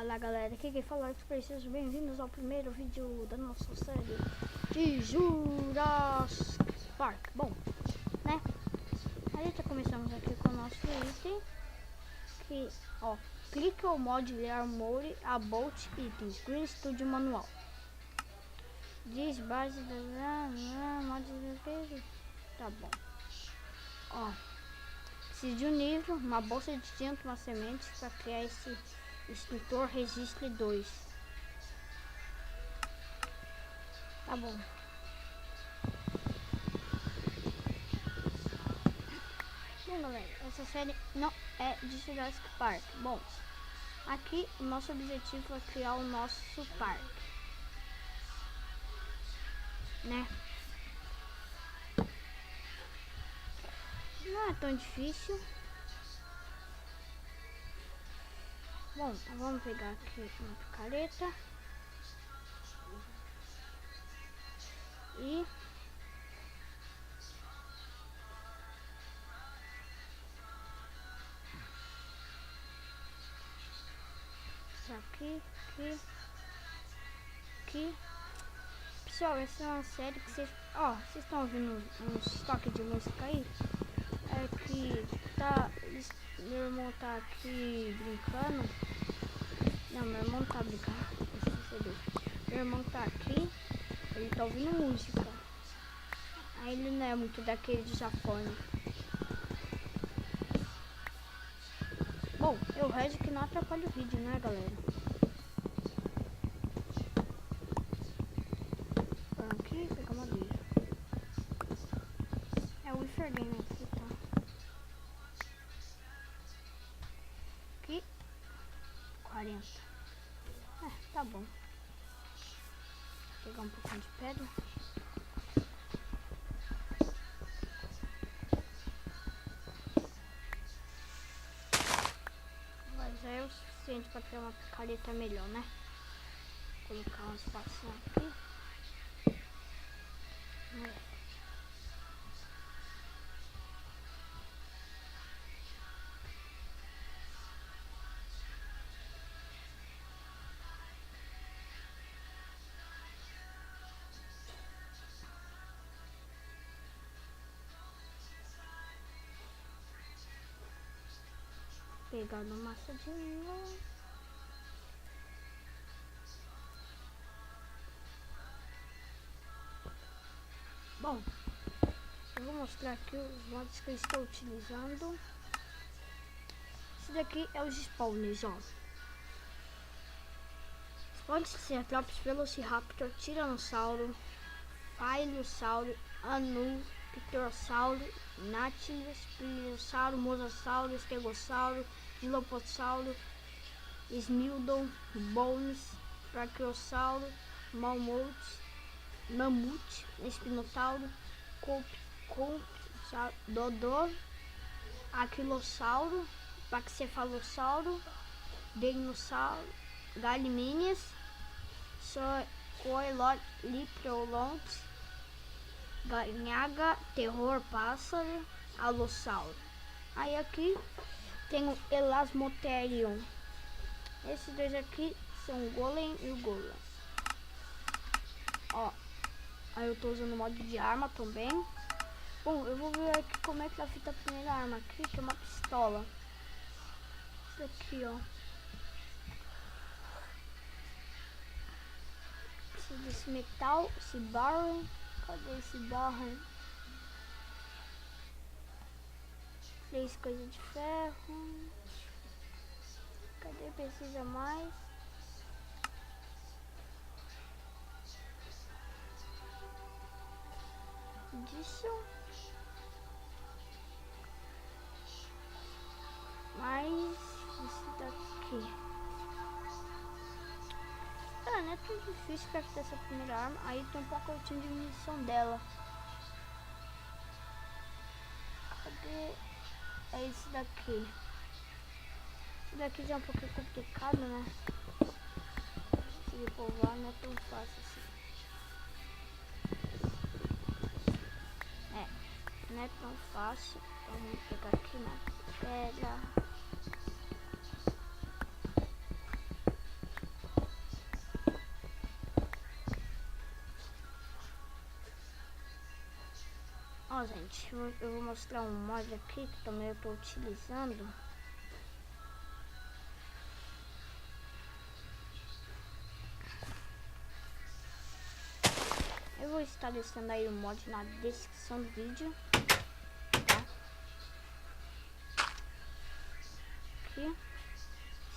Fala galera, aqui quem fala é Express, sejam bem-vindos ao primeiro vídeo da nossa série de Jurassic Park. Bom, né, aí já começamos aqui com o nosso item, que, ó, clique o mod Lear Mode About Itens, Green Studio Manual. Diz base da mod de tá bom. Ó, preciso de um livro, uma bolsa de tinta, uma semente para criar esse extintor Resistor 2. Tá bom. Bom galera, essa série não é de Jurassic Park. Bom, aqui o nosso objetivo é criar o nosso parque, né? Não é tão difícil. Bom, vamos pegar aqui uma picareta e isso aqui. Pessoal, essa é uma série que vocês estão ouvindo um toque de música aí? É que meu irmão tá aqui brincando. Não, meu irmão tá brincando. Meu irmão tá aqui, ele tá ouvindo música. Aí ele não é muito daquele de Japão. Bom, eu rezo que não atrapalha o vídeo, né galera? Aqui fica madeira. É o Iferdem aqui, tá? Aqui 40. Tá bom. Vou pegar um pouquinho de pedra. Mas é o suficiente para ter uma picareta melhor, né? Vou colocar um espacinho aqui. Pegar no maçadinho. Bom, eu vou mostrar aqui os mods que eu estou utilizando. Esse daqui é os spawners, ó. Spawners de Ceratops, Velociraptor, Tiranossauro, Filossauro, Anu, Pterossauro, Nautilus, Plesiossauro, Mosasauro, Stegossauro, Dilophosauro, Smilodon, Bones, Brachiossauro, Mamute, Espinotauro, Dodô, Aquilossauro, Paxcefalossauro, Deinosauro, Galimenes, Coelolipterolontes, Ganhaga, Terror Pássaro, Alossauro. Aí aqui tem o Elasmotherium. Esses dois aqui são o Golem e o Golem. Ó, aí eu tô usando o modo de arma também. Bom, eu vou ver aqui como é que tá feita a primeira arma aqui, que é uma pistola. Isso aqui, ó. Preciso desse metal, esse barro. Cadê esse barro? 3 coisas de ferro. Cadê? Precisa mais. Disso. Mais esse daqui. Cara, não é tão difícil craftar essa primeira arma. Aí tem um pacotinho de munição dela. Cadê? É esse daqui. Esse daqui já é um pouquinho complicado, né? Se povoar não é tão fácil assim. Não é tão fácil. Então vamos pegar aqui uma pedra. gente, eu vou mostrar um mod aqui que também eu tô utilizando. Eu vou estar deixando aí o mod na descrição do vídeo, tá? Aqui,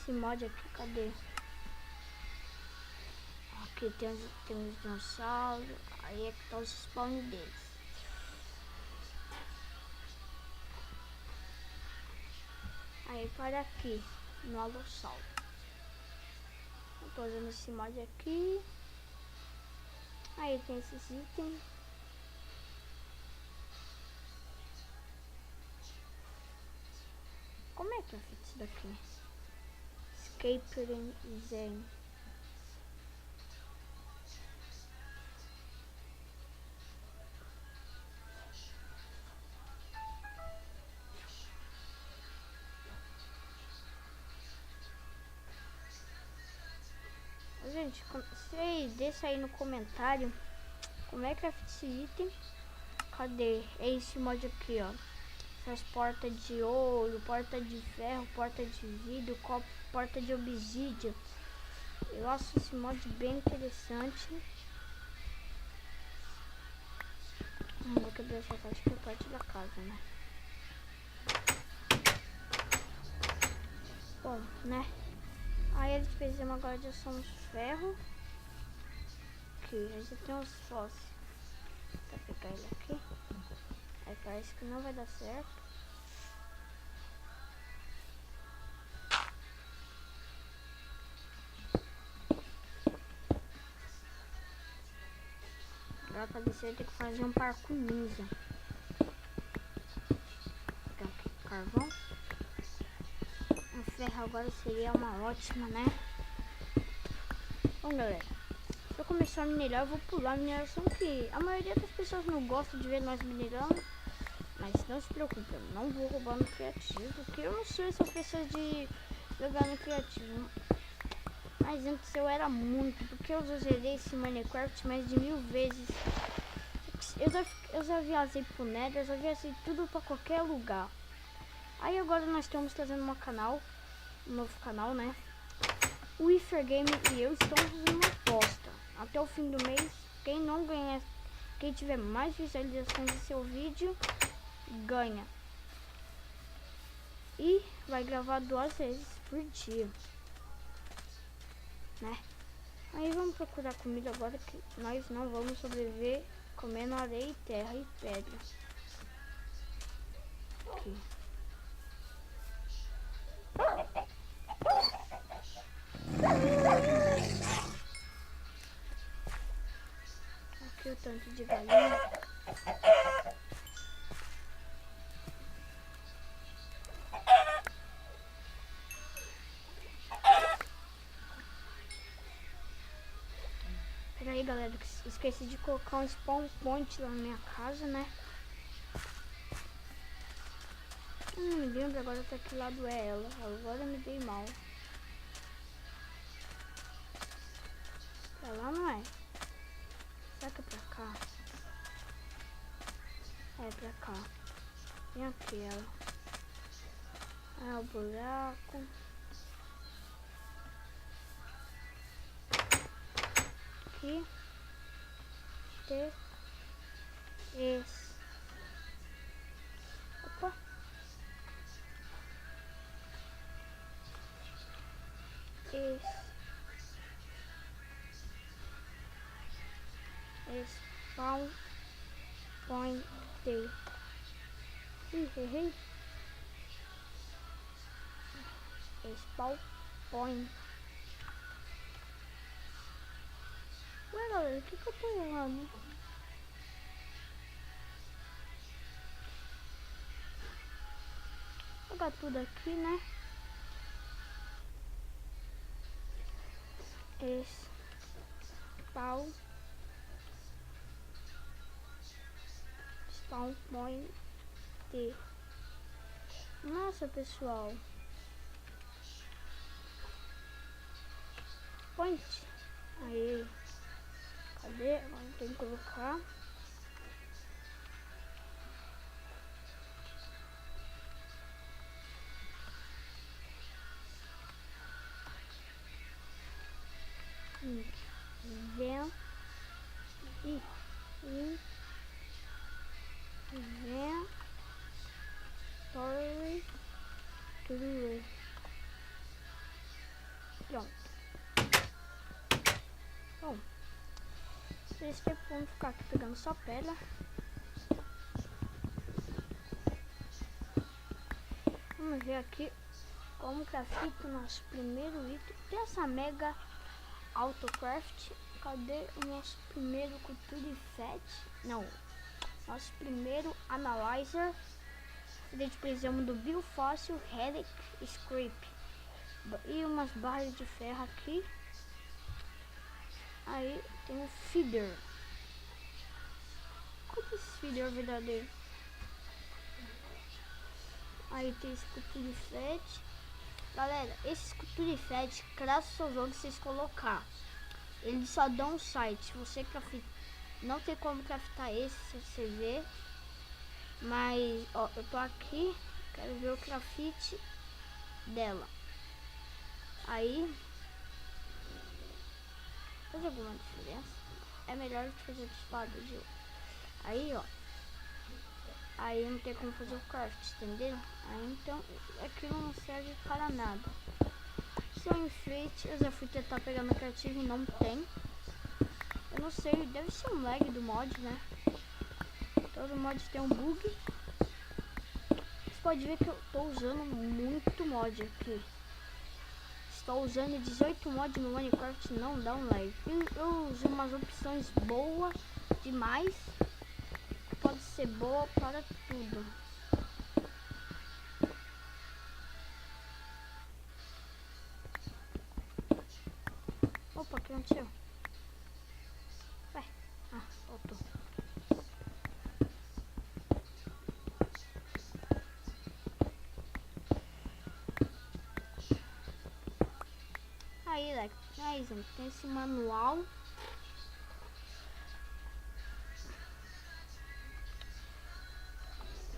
esse mod aqui, cadê? Aqui tem os dinossauros, aí é que tá os spawn deles. Aí para aqui, no Alossauro. Eu tô usando esse mod aqui. Aí tem esses itens. Como é que é feito isso daqui? Escape Zen. Gente, vocês deixam aí no comentário como é que é esse item. Cadê? É esse mod aqui, ó. Essas portas de ouro, porta de ferro, porta de vidro, copo, porta de obsidian. Eu acho esse mod bem interessante. Vou quebrar essa parte que é parte da casa, né? Bom, né? Aí eles fizeram agora já são os ferros. Aqui, já tem uns fósseis. Vou pegar ele aqui. Aí parece que não vai dar certo. Agora pra descer eu tenho que fazer um parkour ninja. Vou pegar aqui carvão. Um ferro agora seria uma ótima, né? Bom, galera, pra começar a minerar, eu vou pular a mineração, que a maioria das pessoas não gosta de ver nós minerando. Mas não se preocupe, eu não vou roubar no criativo, porque eu não sou essa pessoa de jogar no criativo. Mas antes eu era muito, porque eu já zerei esse Minecraft mais de 1000 vezes. Eu já viajei pro Nether, eu já viajei tudo pra qualquer lugar. Aí agora nós estamos trazendo um novo canal, né? O Ifer Game e eu estamos fazendo uma aposta. Até o fim do mês, quem tiver mais visualizações do seu vídeo, ganha. E vai gravar 2 vezes por dia, né? Aí vamos procurar comida agora, que nós não vamos sobreviver comendo areia, terra e pedra. Aqui. Aqui o tanto de galinha. Peraí, galera, esqueci de colocar um spawn point lá na minha casa, né? Não me lembro agora até que lado é ela. Agora me dei mal. Pra lá não é. Será que é pra cá? É pra cá. Vem aqui ela. É o buraco. Aqui. Esse. Opa. Esse. Spawn point. Errei. Spawn point. Ué, galera, o que eu tô errando? Vou jogar tudo aqui, né? Spawn point. Nossa, pessoal. Point. Aí. Cadê? Agora tem que colocar. Inventory true. Pronto. Bom, esse tempo vamos ficar aqui pegando só pedra. Vamos ver aqui como craft o nosso primeiro item. Tem essa mega autocraft. Cadê o nosso primeiro culture fat? Não, nosso primeiro analyzer. A gente precisamos do biofóssil, relic, scrape e umas barras de ferro aqui. Aí tem o feeder. Qual que é esse feeder verdadeiro? Aí tem esse culture fat. Galera, esse culture fat, graças ao jogo, vocês colocar, eles só dão um site. Você não tem como craftar esse, se você ver. Mas, ó, eu tô aqui, quero ver o craft dela. Aí, faz alguma diferença? É melhor de fazer de espada de ouro. Aí, ó. Aí não tem como fazer o craft, entendeu? Aí então, aquilo não serve para nada. Seu enfeite, eu já fui tentar pegar no criativo e não tem. Eu não sei, deve ser um lag do mod, né? Todo mod tem um bug. Você pode ver que eu tô usando muito mod aqui. Estou usando 18 mods no Minecraft, não dá um lag. Eu uso umas opções boas demais. Pode ser boa para tudo. Opa, o que aconteceu? Ué, voltou. Aí, gente, tem esse manual.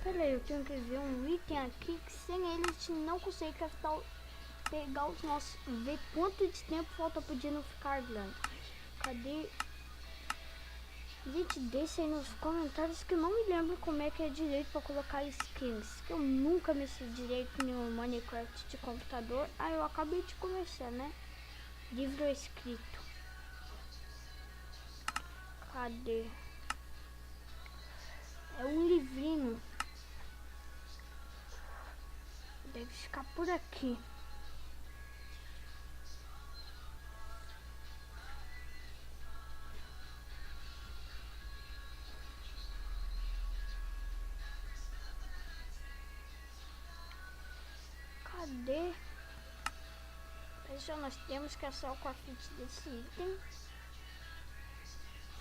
Pera aí, eu tenho que ver um item aqui que sem ele a gente não consegue craftar, pegar os nossos, ver quanto de tempo falta pro dia não ficar grande. Cadê? Gente, deixa aí nos comentários que eu não me lembro como é que é direito pra colocar skins. Que eu nunca mexi direito no Minecraft de computador. Aí eu acabei de começar, né? Livro escrito. Cadê? É um livrinho. Deve ficar por aqui. Cadê? Pessoal, nós temos que achar o craft desse item.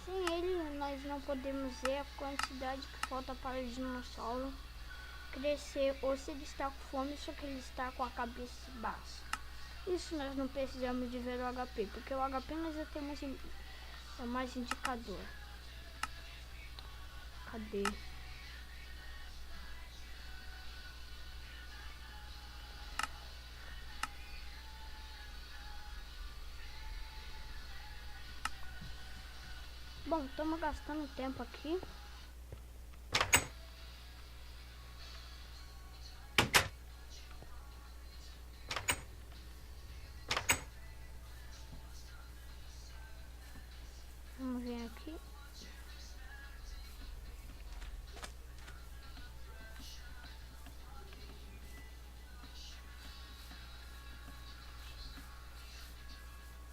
Sem ele, nós não podemos ver a quantidade que falta para o dinossauro crescer, ou se ele está com fome, só que ele está com a cabeça baixa. Isso nós não precisamos de ver o HP, porque o HP nós já temos mais indicador. Cadê? Bom, estamos gastando tempo aqui. Vamos ver aqui.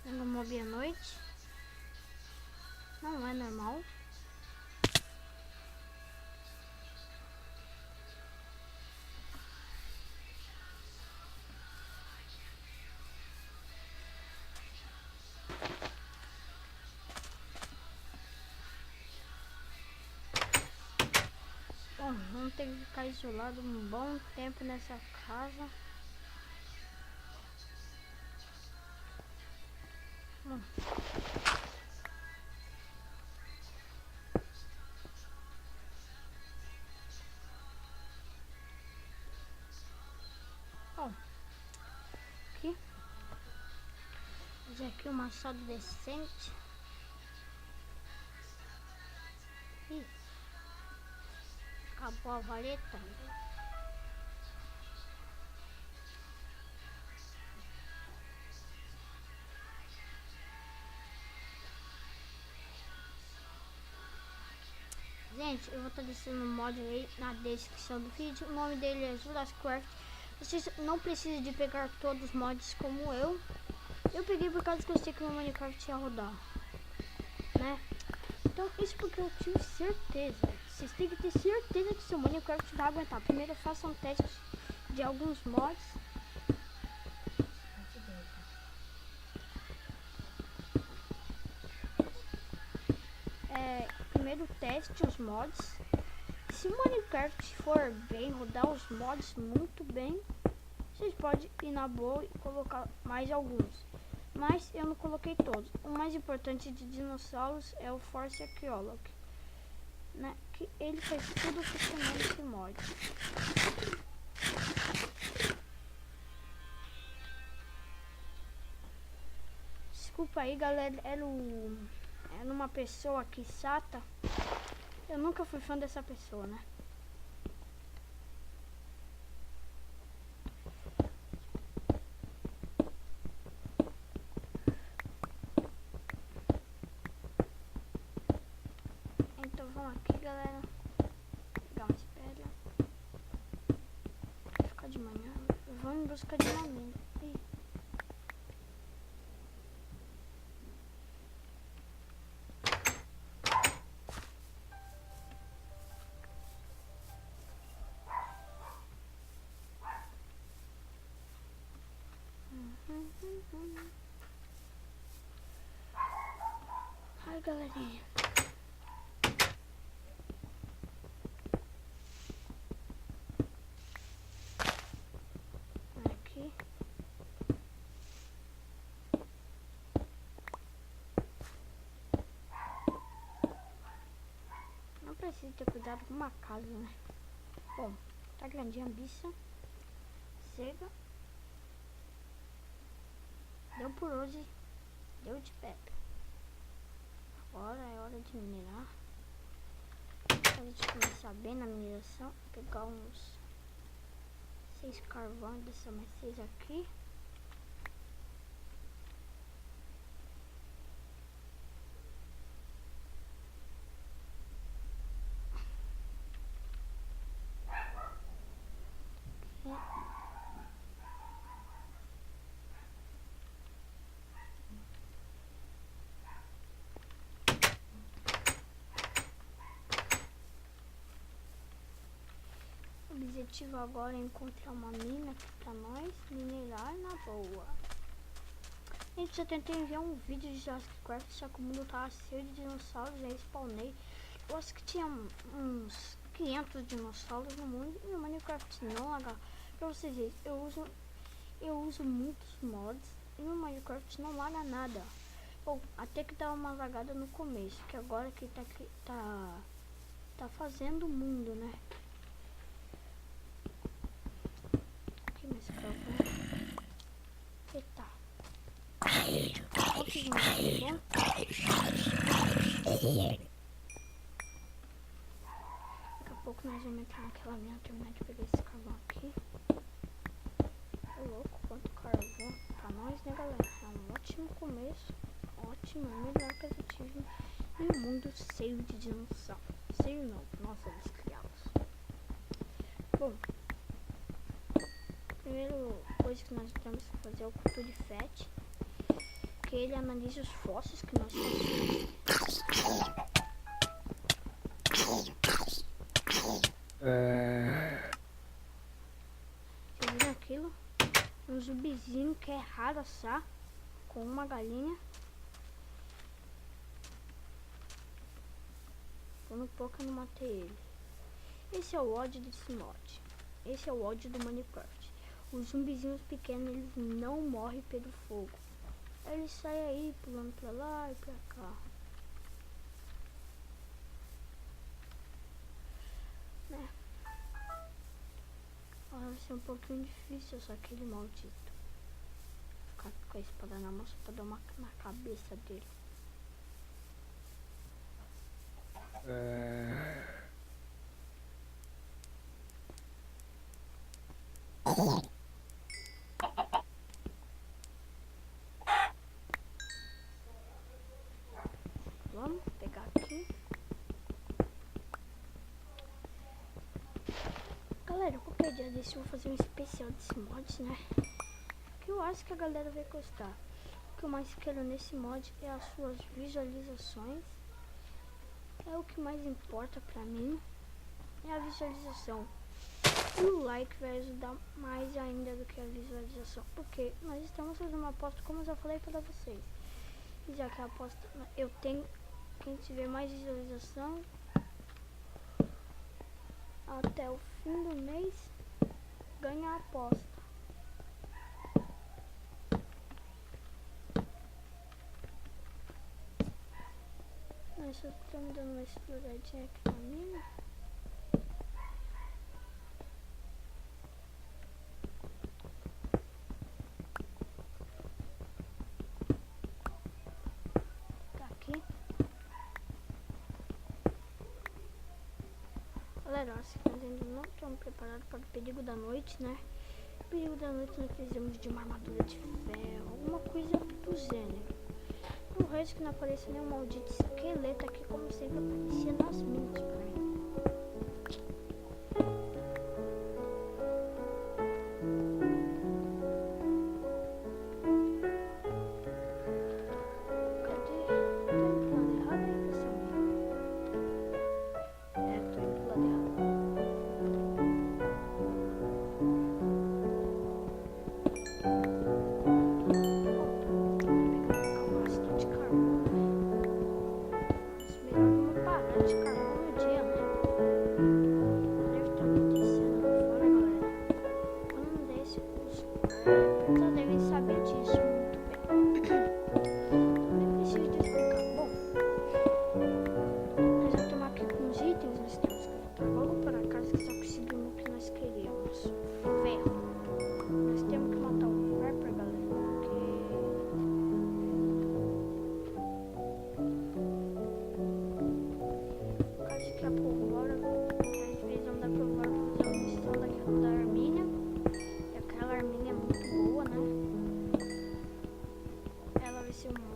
No mob à noite. Não é normal. Bom, vamos ter que ficar isolado um bom tempo nessa casa. Bom. Aqui. Fazer aqui um machado decente. Acabou a vareta. Gente, eu vou estar deixando o mod aí na descrição do vídeo. O nome dele é Jurassic Craft. Vocês não precisam de pegar todos os mods como eu. Eu peguei por causa que eu sei que o meu Minecraft ia rodar, né? Então isso porque eu tive certeza. Vocês têm que ter certeza que seu Minecraft vai aguentar. Primeiro façam testes de alguns mods. Primeiro teste os mods. Se o Minecraft for bem, rodar os mods muito bem, vocês podem ir na boa e colocar mais alguns. Mas eu não coloquei todos. O mais importante de dinossauros é o Force Archaeolog, né? Que ele faz tudo funcionando esse mod. Desculpa aí, galera. Era uma pessoa aqui chata. Eu nunca fui fã dessa pessoa, né? Então vamos aqui, galera. Pegar umas pedras. Vai ficar de manhã. Vamos em busca de mamãe. Ai, galerinha. Aqui. Não precisa ter cuidado com uma casa, né? Bom, tá grandinha a bicha. Chega. Deu por hoje. Deu de pedra. Agora é hora de minerar. A gente começar bem na mineração. Pegar uns 6 carvões, deixar mais 6 aqui. O objetivo agora é encontrar uma mina aqui pra nós minerar na boa. Gente, eu tentei enviar um vídeo de Jurassic Craft, só que o mundo tava cheio de dinossauros, aí spawnei. Eu acho que tinha uns 500 dinossauros no mundo e no Minecraft não, H. Pra vocês verem, eu uso muitos mods e no Minecraft não laga nada. Bom, até que dá uma lagada no começo, que agora que tá fazendo o mundo, né? Aqui nesse carvão. Eita. Outros mods, bom? Daqui a pouco nós vamos entrar naquela mina, terminar de pegar esse carvão aqui. Ô louco, quanto carvão pra nós, né, galera? É um ótimo começo. Ótimo, melhor que eu tive em um mundo cheio de dinossauros. Cheio não, nossa, eles criados. Bom, primeira coisa que nós temos que fazer é o culto de Fett, que ele analisa os fósseis que nós temos. Vocês viram aquilo? Um zumbizinho que é raro assar com uma galinha. Por um pouco eu não matei ele. Esse é o ódio desse mod. Esse é o ódio do Minecraft. Os zumbizinhos pequenos, eles não morrem pelo fogo. Eles saem aí pulando pra lá e pra cá. Né? Vai ser um pouquinho difícil só aquele maldito. Ficar com a espada na mão só pra dar uma na cabeça dele. Vamos pegar aqui. Galera, qualquer dia desse eu vou fazer um especial desse mod, né? Que eu acho que a galera vai gostar. O que eu mais quero nesse mod é as suas visualizações. É o que mais importa pra mim. É a visualização. E o like vai ajudar mais ainda do que a visualização. Porque nós estamos fazendo uma aposta, como eu já falei pra vocês. E já que a aposta eu tenho, quem tiver mais visualização até o fim do mês ganha a aposta. Nós só estamos dando uma exploradinha aqui na mina. Tá aqui. Galera, acho que nós ainda não estamos preparados para o perigo da noite, né? O perigo da noite nós precisamos de uma armadura de ferro, alguma coisa do gênero. O resto que não apareça nenhum maldito esqueleto aqui, como sempre aparecia nas minas por aí. Cadê? Tô indo pro lado errado aí, pessoal? É, tô indo pro lado errado.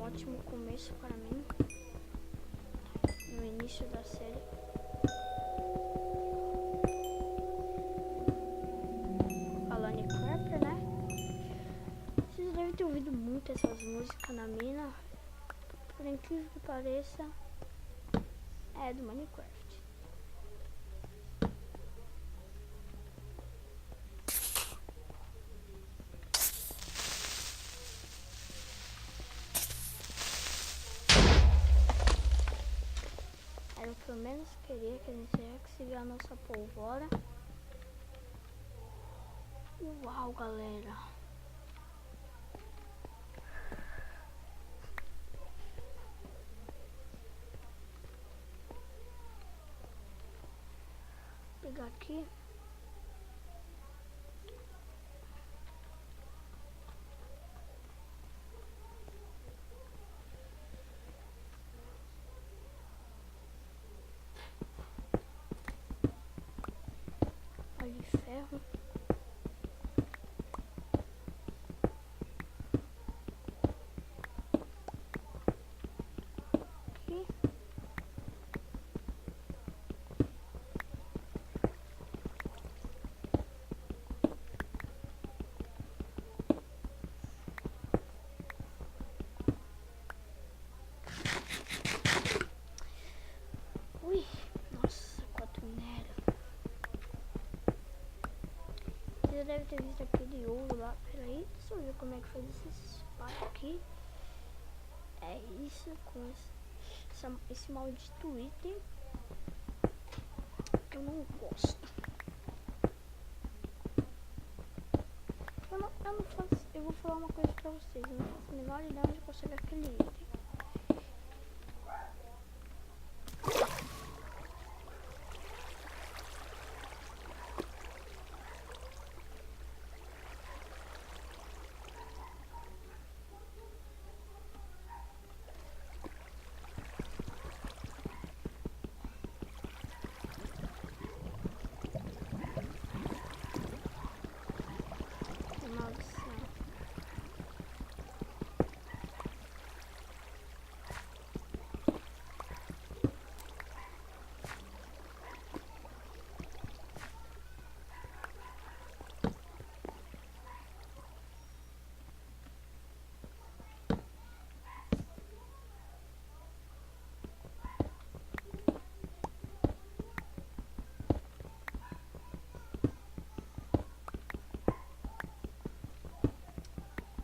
Ótimo começo para mim no início da série. Alane Crapper, né? Vocês devem ter ouvido muito essas músicas na mina. Por incrível que pareça, é do Minecraft. Eu pelo menos queria que a gente ia conseguir a nossa pólvora. Uau, galera. Vou pegar aqui. De ferro. Aqui. Ui, nossa, quanto minério. Você deve ter visto aquele ouro lá. Peraí, deixa eu ver como é que faz esse espada aqui. É isso, com esse maldito item que eu não gosto. Eu não faço, eu vou falar uma coisa pra vocês. Eu não faço a menor ideia onde eu consigo aquele item.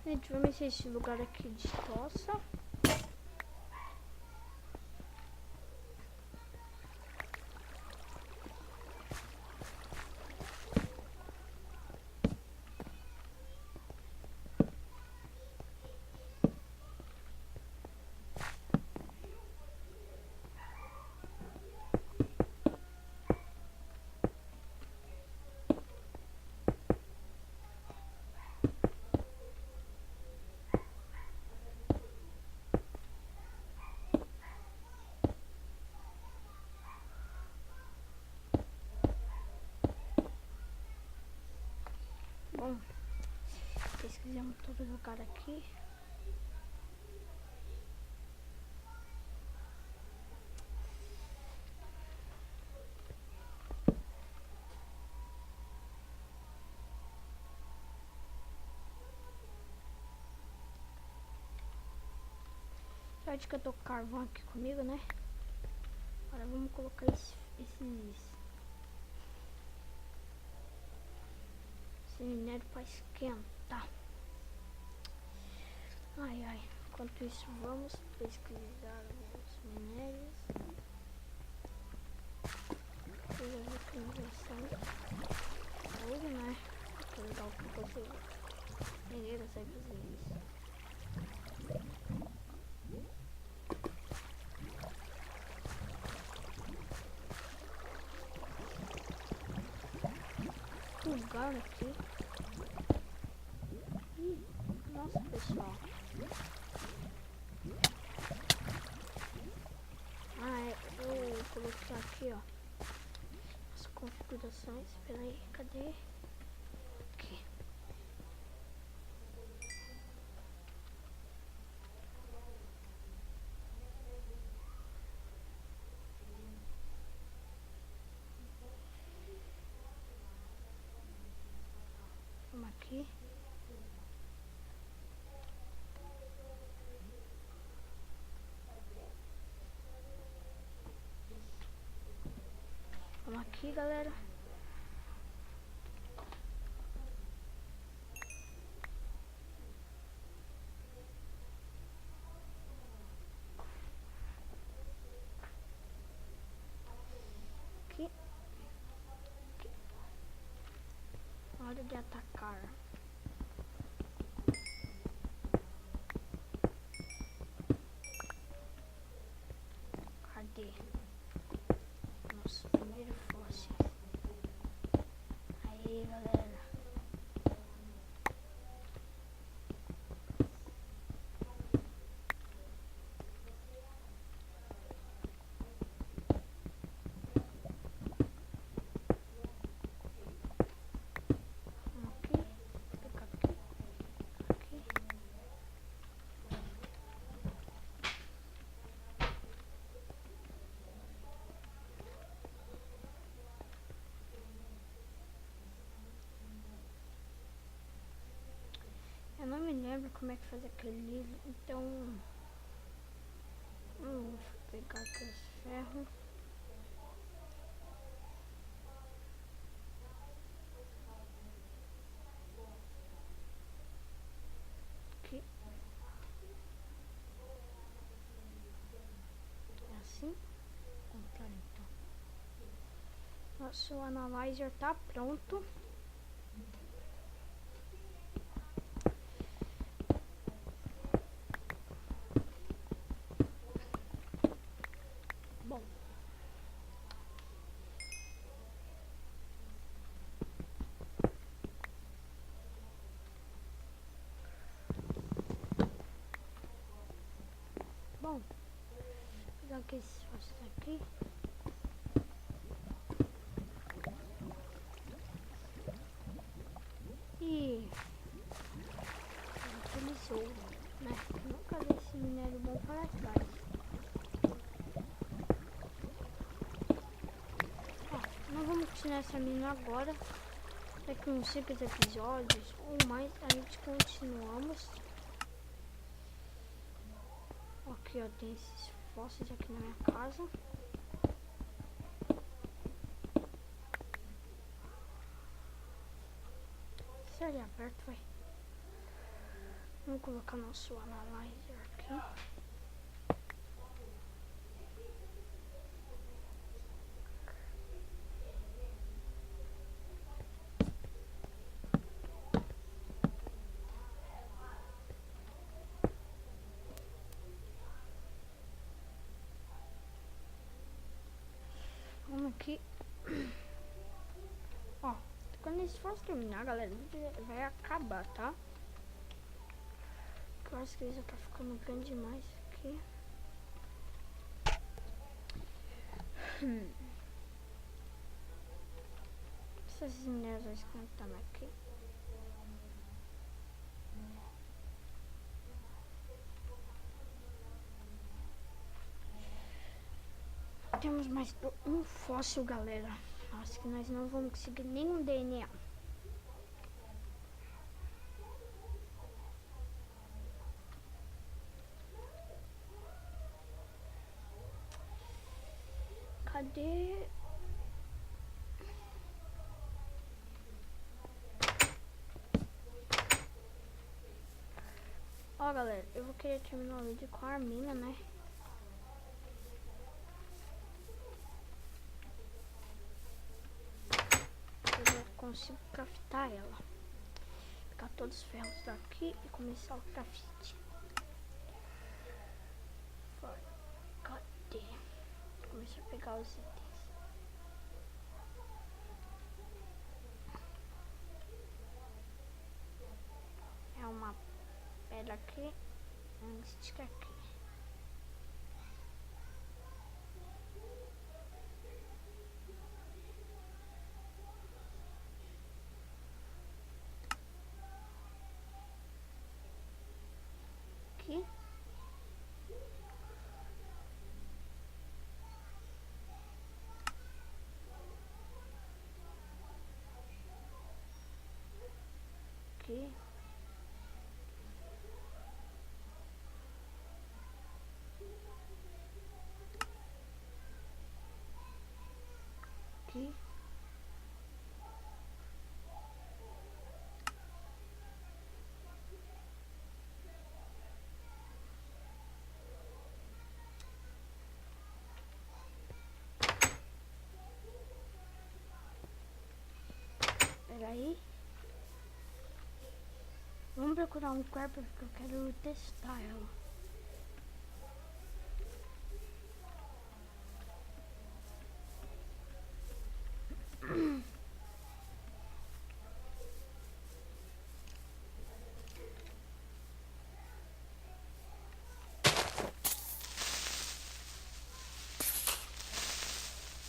Gente, vamos ver se esse lugar aqui destroça. Bom, pesquisamos todo lugar aqui. Sorte que eu tô com carvão aqui comigo, né? Agora vamos colocar esse minério para esquentar. Ai, ai. Enquanto isso, vamos pesquisar os minérios. Eu já vi que injeção ouro, né? Que legal que você mineiro sabe fazer isso. Lugar aqui. Ih, nossa, pessoal. Eu coloquei aqui, ó, as configurações. Espera aí, cadê? Aqui. Vamos aqui. Vamos aqui, galera. Aqui. Aqui. Hora de atacar. Cadê? Nosso primeiro fóssil. Aí, galera. Aqui. Fica aqui. Aqui. Eu não me lembro como é que faz aquele livro, então vou pegar aqui os ferros. Aqui. É assim? Contrário, então. Nosso analyzer tá pronto. Bom. Bom. Vou pegar aqui esses fósseis aqui. E utilizou, né? Nunca vi esse minério bom para trás. Ó, nós vamos continuar essa mina agora. Daqui uns 5 episódios ou mais a gente continuamos. Aqui, ó, tem esses fósseis aqui na minha casa. Se ele é aberto, vai. Vamos colocar nosso analyzer aqui. Vamos aqui. Ó, quando isso for terminar, galera, o vídeo vai acabar, tá? Eu acho que ele já tá ficando grande demais aqui. Essas minhas vão esquentando aqui. Temos mais um fóssil, galera. Acho que nós não vamos conseguir nenhum DNA. Cadê? Ó, galera, eu vou querer terminar o vídeo com a arminha, né? Eu consigo craftar ela. Pegar todos os ferros daqui e começar o craft. Cadê? Começar a pegar os itens. É uma pedra aqui, um stick aqui. Aqui. Aqui. Aqui. Peraí. Vamos procurar um corpo porque eu quero testar ela.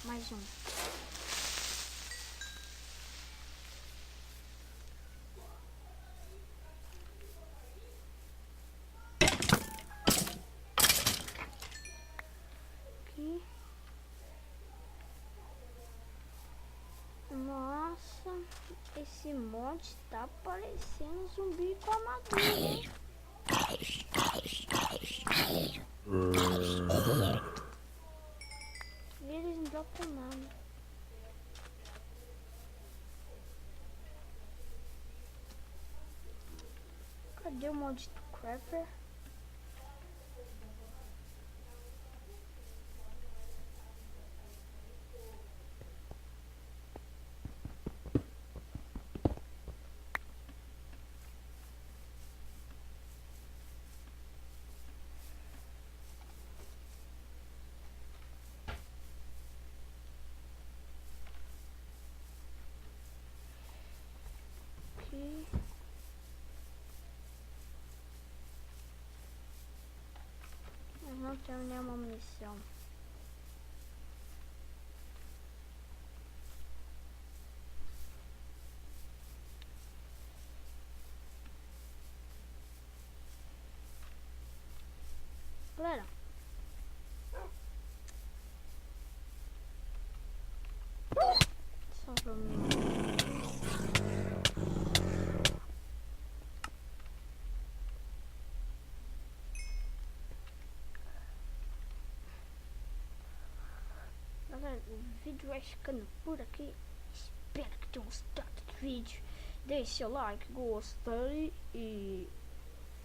Mais um. Aqui. Nossa, esse monte tá parecendo zumbi com armadura, hein? E eles não dropam nada. Cadê o maldito Crapper? Aqui. Mas não tenho nenhuma munição. Galera, só pra mim. Galera, o vídeo vai ficando por aqui. Espero que tenham gostado do vídeo. Deixe seu like, gostei e